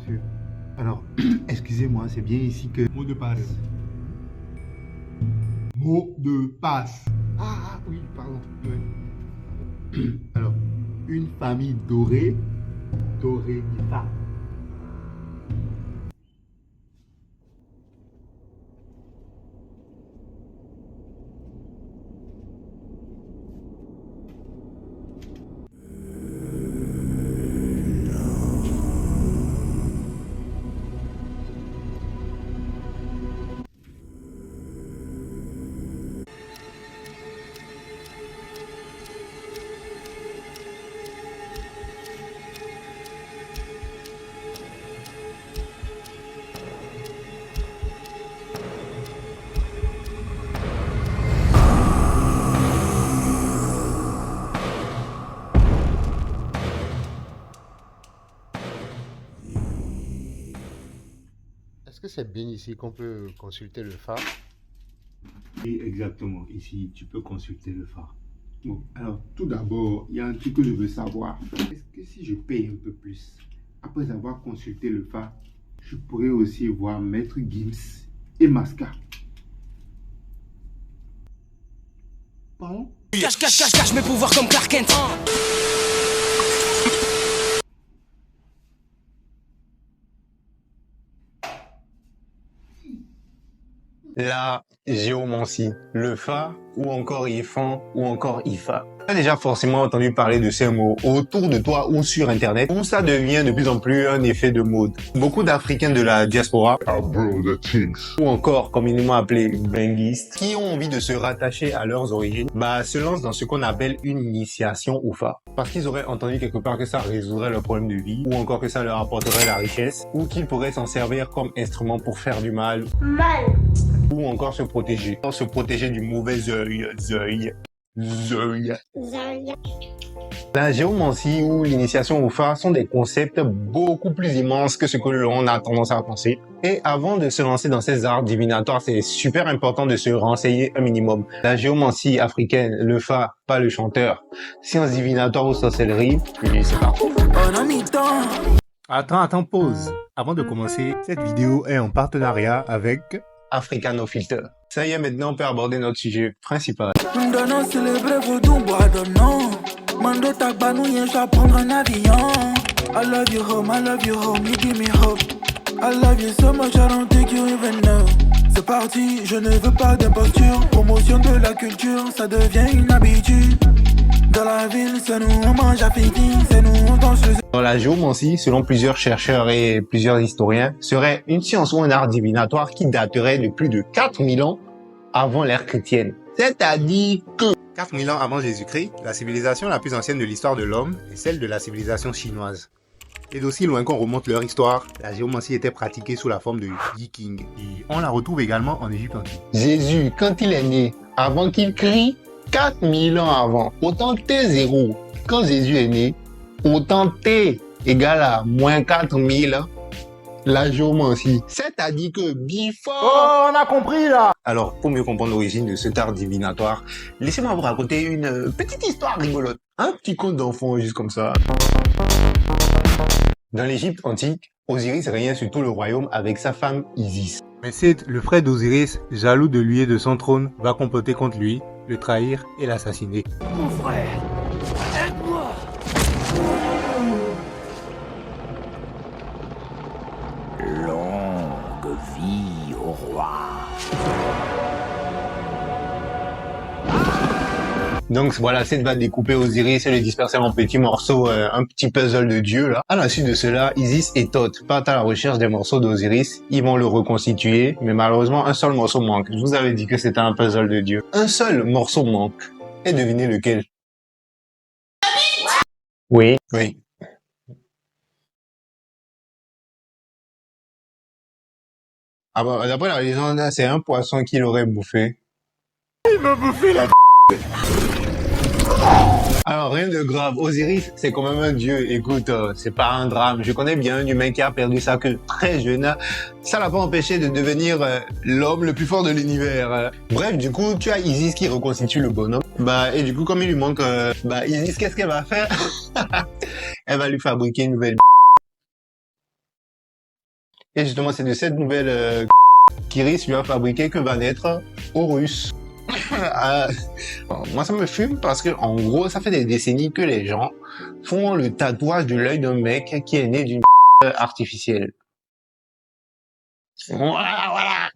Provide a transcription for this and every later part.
sûr. Alors, excusez-moi, c'est bien ici que... Mot de passe. Mot de passe. Ah, oui, pardon. Ouais. Alors, une famille dorée, dorée Nifa. Est-ce que c'est bien ici qu'on peut consulter le phare? Oui, exactement. Ici, tu peux consulter le phare. Bon, alors, tout d'abord, il y a un truc que je veux savoir. Est-ce que si je paye un peu plus, après avoir consulté le phare, je pourrais aussi voir Maître Gims et Masca? Pardon? Cache mes pouvoirs comme Clark Kent. La géomancie, le Fa ou encore Ifan ou encore Ifa. Tu as déjà forcément entendu parler de ces mots autour de toi ou sur internet où ça devient de plus en plus un effet de mode. Beaucoup d'Africains de la diaspora ou encore communément appelés benguistes qui ont envie de se rattacher à leurs origines se lancent dans ce qu'on appelle une initiation au Fa parce qu'ils auraient entendu quelque part que ça résoudrait leurs problèmes de vie ou encore que ça leur apporterait la richesse ou qu'ils pourraient s'en servir comme instrument pour faire du mal. Ou encore se protéger du mauvais œil. La géomancie ou l'initiation au phare sont des concepts beaucoup plus immenses que ce que l'on a tendance à penser. Et avant de se lancer dans ces arts divinatoires, c'est super important de se renseigner un minimum. La géomancie africaine, le phare, pas le chanteur. Sciences divinatoires ou sorcellerie, c'est parti. Attends, pause. Avant de commencer, cette vidéo est en partenariat avec... Africano Filter. Ça y est, maintenant on peut aborder notre sujet principal. I love you home, you give me hope. I love you so much, I don't think you even know. C'est parti, je ne veux pas d'imposture. Promotion de la culture, ça devient une habitude. Dans la ville, c'est nous, on mange à fini, c'est nous, on danse le... Dans la géomancie, selon plusieurs chercheurs et plusieurs historiens, serait une science ou un art divinatoire qui daterait de plus de 4000 ans avant l'ère chrétienne. C'est-à-dire que 4000 ans avant Jésus-Christ, la civilisation la plus ancienne de l'histoire de l'homme est celle de la civilisation chinoise. Et d'aussi loin qu'on remonte leur histoire, la géomancie était pratiquée sous la forme de vikings. Et on la retrouve également en Égypte antique. Jésus, quand il est né, avant qu'il crie, 4000 ans avant, autant T0, quand Jésus est né, autant T égale à moins 4000, la géomancie. C'est-à-dire que before... Oh, on a compris là! Alors, pour mieux comprendre l'origine de cet art divinatoire, laissez-moi vous raconter une petite histoire rigolote. Un petit conte d'enfant, juste comme ça. Dans l'Égypte antique, Osiris régnait sur tout le royaume avec sa femme Isis. Mais Seth, le frère d'Osiris, jaloux de lui et de son trône, va comploter contre lui, le trahir et l'assassiner. Mon frère, aide-moi. Longue vie au roi. Donc voilà, Seth va découper Osiris et le disperser en petits morceaux, un petit puzzle de dieu là. À la suite de cela, Isis et Thoth partent à la recherche des morceaux d'Osiris. Ils vont le reconstituer, mais malheureusement un seul morceau manque. Je vous avais dit que c'était un puzzle de dieu. Un seul morceau manque. Et devinez lequel? Oui. Ah bah, d'après la légende, c'est un poisson qui l'aurait bouffé. Il m'a bouffé la... Alors, rien de grave. Osiris, c'est quand même un dieu. Écoute, c'est pas un drame. Je connais bien un humain qui a perdu sa queue très jeune. Ça l'a pas empêché de devenir l'homme le plus fort de l'univers. Bref, du coup, tu as Isis qui reconstitue le bonhomme. Et du coup, comme il lui manque, Isis, qu'est-ce qu'elle va faire? Elle va lui fabriquer une nouvelle Et justement, c'est de cette nouvelle qu'Iris lui a fabriqué que va naître Horus. Moi, ça me fume parce que, en gros, ça fait des décennies que les gens font le tatouage de l'œil d'un mec qui est né d'une artificielle. Voilà.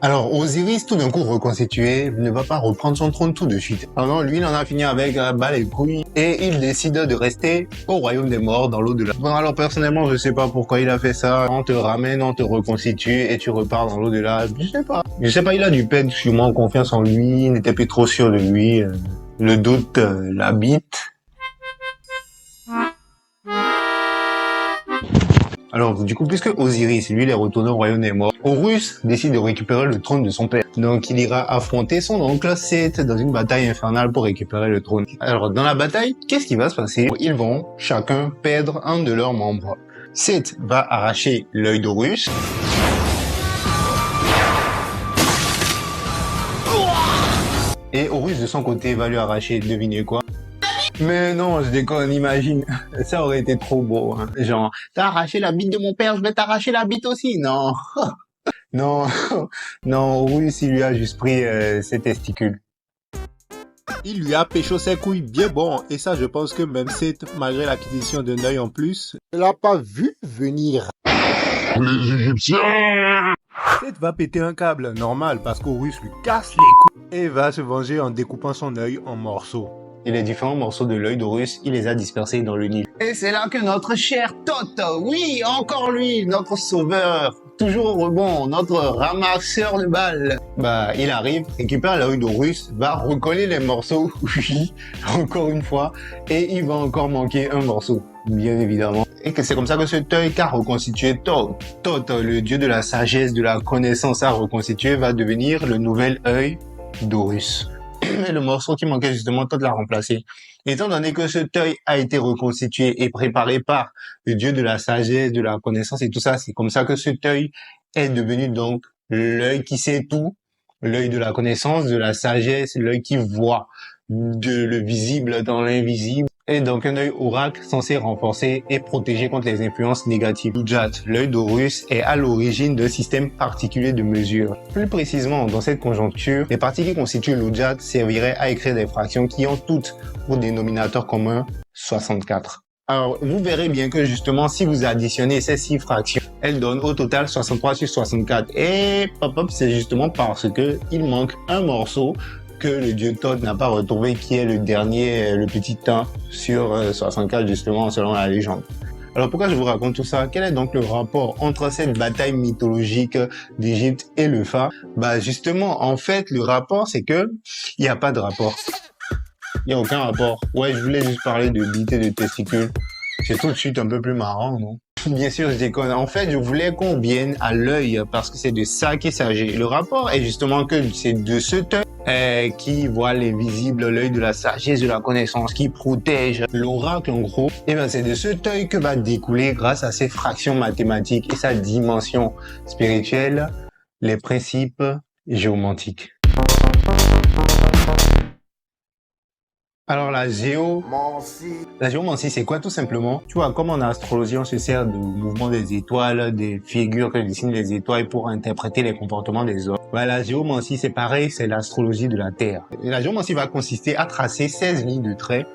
Alors, Osiris, tout d'un coup reconstitué, ne va pas reprendre son trône tout de suite. Alors non, lui, il en a fini avec les couilles et il décide de rester au royaume des morts dans l'au-delà. Bon, alors personnellement, je sais pas pourquoi il a fait ça. On te ramène, on te reconstitue et tu repars dans l'au-delà. Je sais pas. Il a dû perdre sûrement confiance en lui, il n'était plus trop sûr de lui. Le doute l'habite. Alors, du coup, puisque Osiris, lui, il est retourné au royaume des morts, Horus décide de récupérer le trône de son père. Donc, il ira affronter son oncle Seth dans une bataille infernale pour récupérer le trône. Alors, dans la bataille, qu'est-ce qui va se passer? Ils vont chacun perdre un de leurs membres. Seth va arracher l'œil d'Horus. Et Horus, de son côté, va lui arracher, devinez quoi? Mais non, je déconne, imagine. Ça aurait été trop beau, hein. Genre, t'as arraché la bite de mon père, je vais t'arracher la bite aussi. Non. Non. Non, Horus, il lui a juste pris ses testicules. Il lui a pécho ses couilles bien bon, et ça je pense que même Seth, malgré l'acquisition d'un œil en plus, Il l'a pas vu venir. Les Égyptiens! Seth va péter un câble, normal, parce qu'Horus lui casse les couilles, et va se venger en découpant son œil en morceaux. Et les différents morceaux de l'œil d'Horus, il les a dispersés dans le Nil. Et c'est là que notre cher Thoth, oui, encore lui, notre sauveur, toujours au rebond, notre ramasseur de balles. Bah, il arrive, récupère l'œil d'Horus, va recoller les morceaux, oui, encore une fois, et il va encore manquer un morceau, bien évidemment. Et que c'est comme ça que cet œil qu'a reconstitué Thoth. Thoth, le dieu de la sagesse, de la connaissance à reconstituer, va devenir le nouvel œil d'Horus. Et le morceau qui manquait justement, Thoth l'a remplacé. Étant donné que cet œil a été reconstitué et préparé par le dieu de la sagesse, de la connaissance et tout ça, c'est comme ça que cet œil est devenu donc l'œil qui sait tout, l'œil de la connaissance, de la sagesse, l'œil qui voit de le visible dans l'invisible. Et donc un œil oracle censé renforcer et protéger contre les influences négatives. L'Udjat, l'œil d'Horus, est à l'origine d'un système particulier de mesure. Plus précisément, dans cette conjoncture, les parties qui constituent l'Udjat serviraient à écrire des fractions qui ont toutes pour dénominateur commun 64. Alors, vous verrez bien que justement, si vous additionnez ces 6 fractions, elles donnent au total 63 sur 64. Et pop-up, c'est justement parce que il manque un morceau que le dieu Thoth n'a pas retrouvé, qui est le dernier, le petit 1 sur 64 justement selon la légende. Alors pourquoi je vous raconte tout ça? Quel est donc le rapport entre cette bataille mythologique d'Égypte et le phare? Bah justement, en fait, le rapport c'est que il n'y a pas de rapport. Il n'y a aucun rapport. Ouais, je voulais juste parler de bite et de testicules. C'est tout de suite un peu plus marrant, non? Bien sûr, je déconne. En fait, je voulais qu'on vienne à l'œil parce que c'est de ça qu'il s'agit. Le rapport est justement que c'est de ce œil qui voit l'invisible, l'œil de la sagesse, de la connaissance, qui protège l'oracle en gros. Et ben c'est de ce œil que va découler, grâce à ses fractions mathématiques et sa dimension spirituelle, les principes géomantiques. Alors la géomancie, c'est quoi tout simplement? Tu vois, comme en astrologie, on se sert du mouvement des étoiles, des figures que dessinent les étoiles pour interpréter les comportements des hommes. Bah, la géomancie, c'est pareil, c'est l'astrologie de la Terre. Et la géomancie va consister à tracer 16 lignes de traits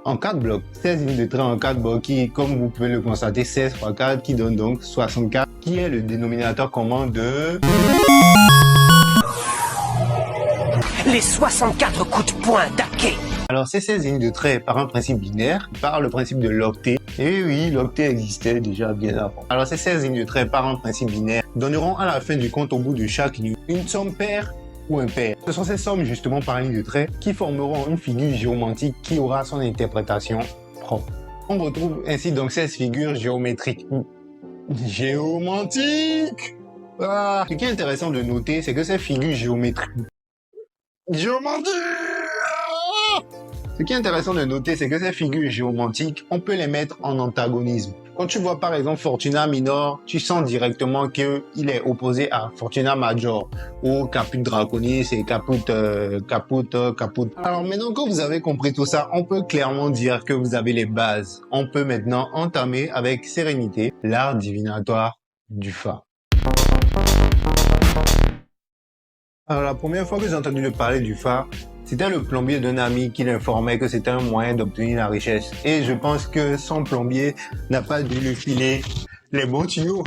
en 4 blocs. 16 lignes de traits en 4 blocs qui, comme vous pouvez le constater, 16 fois 4 qui donne donc 64, qui est le dénominateur commun de... Les 64 coups de poing d'Ake. Alors, ces 16 lignes de traits par un principe binaire, par le principe de l'octet. Et oui, l'octet existait déjà bien avant. Alors, ces 16 lignes de traits par un principe binaire donneront à la fin du compte, au bout de chaque ligne, une somme paire ou impair. Ce sont ces sommes, justement, par ligne de traits, qui formeront une figure géomantique qui aura son interprétation propre. On retrouve ainsi donc 16 figures géométriques. Géomantiques! Ah. Ce qui est intéressant de noter, c'est que ces figures géométriques... Ce qui est intéressant de noter, c'est que ces figures géomantiques, on peut les mettre en antagonisme. Quand tu vois par exemple Fortuna Minor, tu sens directement qu'il est opposé à Fortuna Major, ou Caput Draconis et Caput. Alors maintenant que vous avez compris tout ça, on peut clairement dire que vous avez les bases. On peut maintenant entamer avec sérénité l'art divinatoire du Fa. Alors la première fois que j'ai entendu parler du Fa, c'était le plombier d'un ami qui l'informait que c'était un moyen d'obtenir la richesse. Et je pense que son plombier n'a pas dû lui filer les bons tuyaux.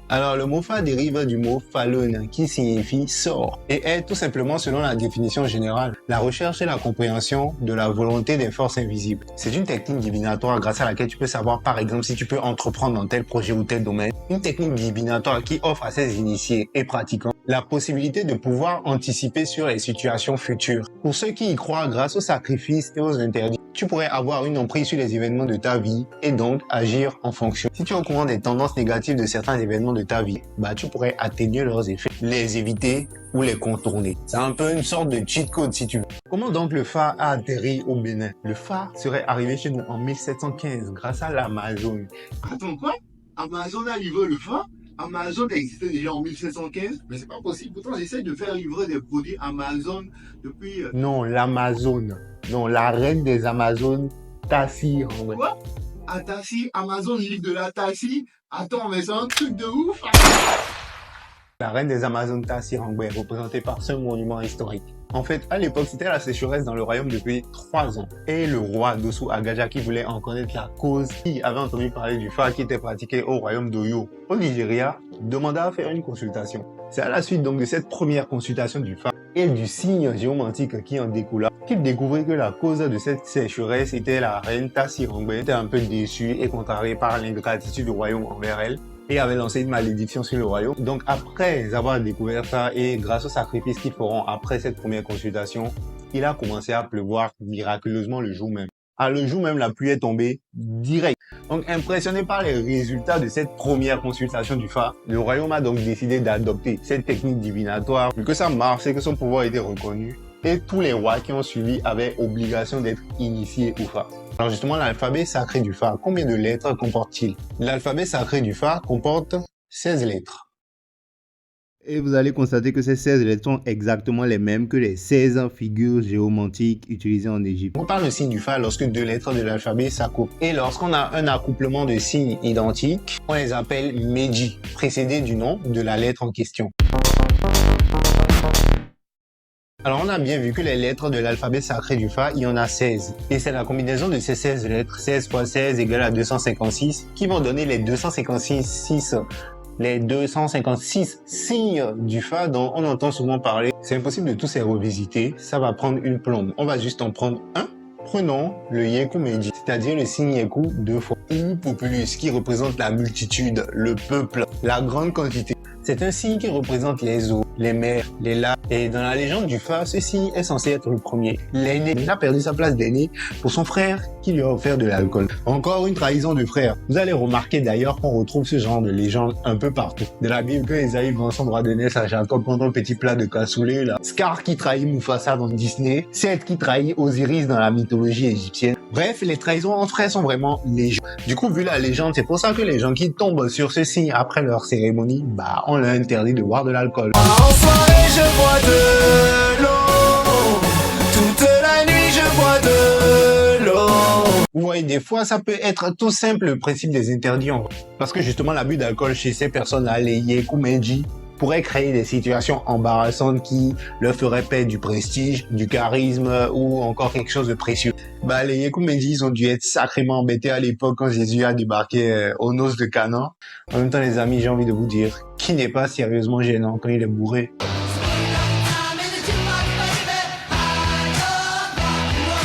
Alors, le mot fa dérive du mot falun, qui signifie sort, et est tout simplement, selon la définition générale, la recherche et la compréhension de la volonté des forces invisibles. C'est une technique divinatoire grâce à laquelle tu peux savoir, par exemple, si tu peux entreprendre dans tel projet ou tel domaine. Une technique divinatoire qui offre à ses initiés et pratiquants la possibilité de pouvoir anticiper sur les situations futures. Pour ceux qui y croient grâce aux sacrifices et aux interdits, tu pourrais avoir une emprise sur les événements de ta vie et donc agir en fonction. Si tu es au courant des tendances négatives de certains événements de ta vie, tu pourrais atténuer leurs effets, les éviter ou les contourner. C'est un peu une sorte de cheat code si tu veux. Comment donc le Fa a atterri au Bénin? Le Fa serait arrivé chez nous en 1715 grâce à l'Amazone. Attends, quoi? Amazon a livré le Fa? Amazon existait déjà en 1715? Mais c'est pas possible. Pourtant, j'essaie de faire livrer des produits Amazon depuis... Non, l'Amazone. Non, la reine des Amazones, Tassi. Quoi? À Tassi, Amazon livre de la Tassi? Attends, mais c'est un truc de ouf! La reine des Amazones, Tassi Rangbe, est représentée par ce monument historique. En fait, à l'époque, c'était la sécheresse dans le royaume depuis 3 ans. Et le roi Dossou Agaja, qui voulait en connaître la cause, qui avait entendu parler du Fa qui était pratiqué au royaume d'Oyo, au Nigeria, demanda à faire une consultation. C'est à la suite donc de cette première consultation du Fa et du signe géomantique qui en découla, qu'il découvrit que la cause de cette sécheresse était la reine Tassi Rangbe. Elle était un peu déçue et contrariée par l'ingratitude du royaume envers elle, et avait lancé une malédiction sur le royaume. Donc après avoir découvert ça et grâce au sacrifice qu'ils feront après cette première consultation, il a commencé à pleuvoir miraculeusement le jour même. Le jour même, la pluie est tombée direct. Donc impressionné par les résultats de cette première consultation du Fa, le royaume a donc décidé d'adopter cette technique divinatoire, vu que ça marche et que son pouvoir était reconnu. Et tous les rois qui ont suivi avaient obligation d'être initiés au Fa. Alors justement, l'alphabet sacré du Fa, combien de lettres comporte-t-il? L'alphabet sacré du Fa comporte 16 lettres. Et vous allez constater que ces 16 lettres sont exactement les mêmes que les 16 figures géomantiques utilisées en Égypte. On parle de signe du Fa lorsque 2 lettres de l'alphabet s'accouplent. Et lorsqu'on a un accouplement de signes identiques, on les appelle Meji, précédés du nom de la lettre en question. Alors on a bien vu que les lettres de l'alphabet sacré du Fa, il y en a 16. Et c'est la combinaison de ces 16 lettres, 16 fois 16 égale à 256, qui vont donner les 256 signes du Fa dont on entend souvent parler. C'est impossible de tous les revisiter, ça va prendre une plombe. On va juste en prendre un. Prenons le Yeku Meji, c'est-à-dire le signe Yeku 2 fois. Ou Populus, qui représente la multitude, le peuple, la grande quantité. C'est un signe qui représente les eaux, les mers, les lacs. Et dans la légende du Fa, ce signe est censé être le premier. L'aîné, il a perdu sa place d'aîné pour son frère qui lui a offert de l'alcool. Encore une trahison de frère. Vous allez remarquer d'ailleurs qu'on retrouve ce genre de légende un peu partout. De la Bible, quand Esaïe vend son droit d'aînesse à Jacob pendant le petit plat de cassoulet, là. Scar qui trahit Mufasa dans Disney. Seth qui trahit Osiris dans la mythologie égyptienne. Bref, les trahisons entre frères sont vraiment légion. Du coup, vu la légende, c'est pour ça que les gens qui tombent sur ce signe après leur cérémonie, on leur interdit de boire de l'alcool. En soirée, je bois de l'eau. Toute la nuit, je bois de l'eau. Vous voyez, des fois, ça peut être tout simple le principe des interdits. Parce que justement, l'abus d'alcool chez ces personnes-là, les Yeku Meji, pourrait créer des situations embarrassantes qui leur feraient perdre du prestige, du charisme ou encore quelque chose de précieux. Les Yeku Meji, ils ont dû être sacrément embêtés à l'époque quand Jésus a débarqué aux noces de Cana. En même temps, les amis, j'ai envie de vous dire, qui n'est pas sérieusement gênant quand il est bourré?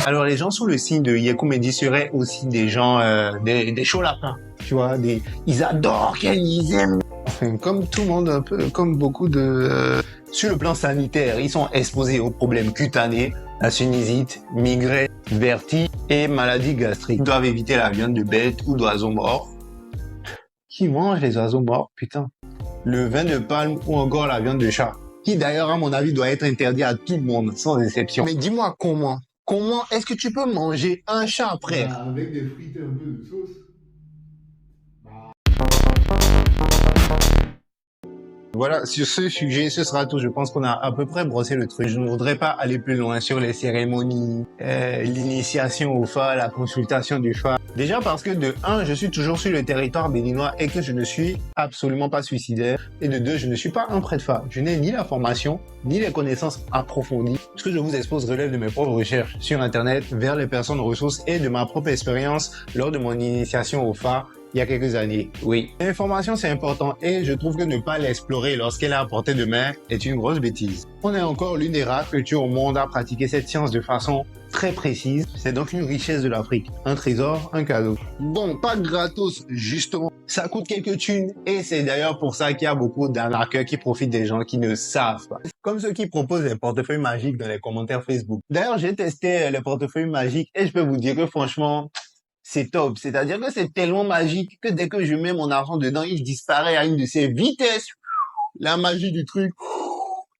Alors, les gens sous le signe de Yeku Meji seraient aussi des gens, des chauds lapins. Tu vois, ils adorent, ils aiment. Comme tout le monde, un peu comme beaucoup de... Sur le plan sanitaire, ils sont exposés aux problèmes cutanés, la sinusite, migraine, vertige et maladies gastriques. Ils doivent éviter la viande de bête ou d'oiseaux morts. Qui mange les oiseaux morts, putain? Le vin de palme ou encore la viande de chat. Qui d'ailleurs, à mon avis, doit être interdit à tout le monde, sans exception. Mais dis-moi comment? Comment est-ce que tu peux manger un chat, frère? Avec des frites et un peu de sauce. Voilà, sur ce sujet, ce sera tout. Je pense qu'on a à peu près brossé le truc. Je ne voudrais pas aller plus loin sur les cérémonies, l'initiation au phare, la consultation du phare. Déjà parce que de 1, je suis toujours sur le territoire béninois et que je ne suis absolument pas suicidaire. Et de 2, je ne suis pas un prêtre phare. Je n'ai ni la formation, ni les connaissances approfondies. Ce que je vous expose relève de mes propres recherches sur Internet, vers les personnes ressources et de ma propre expérience lors de mon initiation au phare il y a quelques années. Oui, l'information c'est important et je trouve que ne pas l'explorer lorsqu'elle est à portée de main est une grosse bêtise. On est encore l'une des rares cultures au monde à pratiquer cette science de façon très précise. C'est donc une richesse de l'Afrique, un trésor, un cadeau. Bon, pas gratos justement. Ça coûte quelques thunes et c'est d'ailleurs pour ça qu'il y a beaucoup d'arnaqueurs qui profitent des gens qui ne savent pas. Comme ceux qui proposent des portefeuilles magiques dans les commentaires Facebook. D'ailleurs, j'ai testé les portefeuilles magiques et je peux vous dire que franchement, c'est top. C'est-à-dire que c'est tellement magique que dès que je mets mon argent dedans, il disparaît à une de ses vitesses. La magie du truc.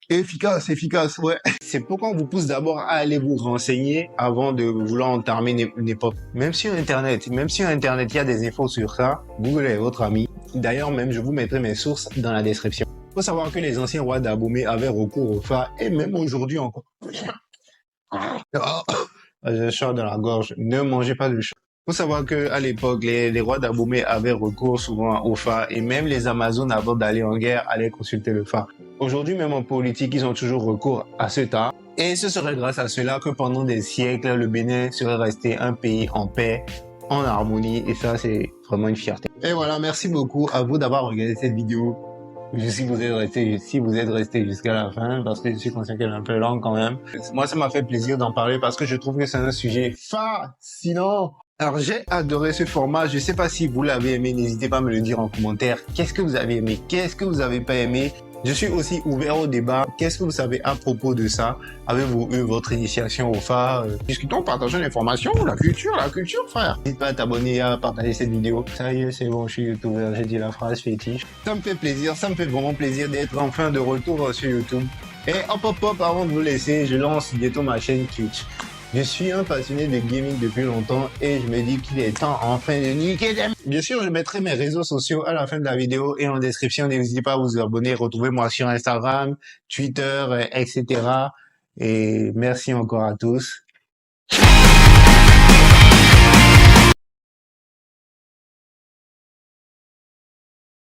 Efficace, ouais. C'est pourquoi on vous pousse d'abord à aller vous renseigner avant de vouloir entamer une époque. Même sur Internet, il y a des infos sur ça. Google est votre ami. D'ailleurs, même, je vous mettrai mes sources dans la description. Il faut savoir que les anciens rois d'Abomey avaient recours au phare et même aujourd'hui encore. J'ai chaud dans la gorge. Ne mangez pas de chaud. Faut savoir que à l'époque, les rois d'Abomey avaient recours souvent au phare et même les Amazones, avant d'aller en guerre, allaient consulter le phare. Aujourd'hui, même en politique, ils ont toujours recours à ce art. Et ce serait grâce à cela que pendant des siècles, le Bénin serait resté un pays en paix, en harmonie. Et ça, c'est vraiment une fierté. Et voilà, merci beaucoup à vous d'avoir regardé cette vidéo. Si vous êtes resté jusqu'à la fin, parce que je suis conscient qu'elle est un peu longue quand même. Moi, ça m'a fait plaisir d'en parler parce que je trouve que c'est un sujet fascinant. Alors, j'ai adoré ce format. Je sais pas si vous l'avez aimé. N'hésitez pas à me le dire en commentaire. Qu'est-ce que vous avez aimé? Qu'est-ce que vous avez pas aimé? Je suis aussi ouvert au débat. Qu'est-ce que vous savez à propos de ça? Avez-vous eu votre initiation au phare? Discutons, partageons l'information, la culture, frère. N'hésitez pas à t'abonner, à partager cette vidéo. Ça y est, c'est bon, je suis youtubeur. J'ai dit la phrase fétiche. Ça me fait plaisir, ça me fait vraiment plaisir d'être enfin de retour sur YouTube. Et hop, avant de vous laisser, je lance bientôt ma chaîne Twitch. Je suis un passionné de gaming depuis longtemps et je me dis qu'il est temps enfin de niquer des... Bien sûr, je mettrai mes réseaux sociaux à la fin de la vidéo et en description. N'hésitez pas à vous abonner. Retrouvez-moi sur Instagram, Twitter, etc. Et merci encore à tous.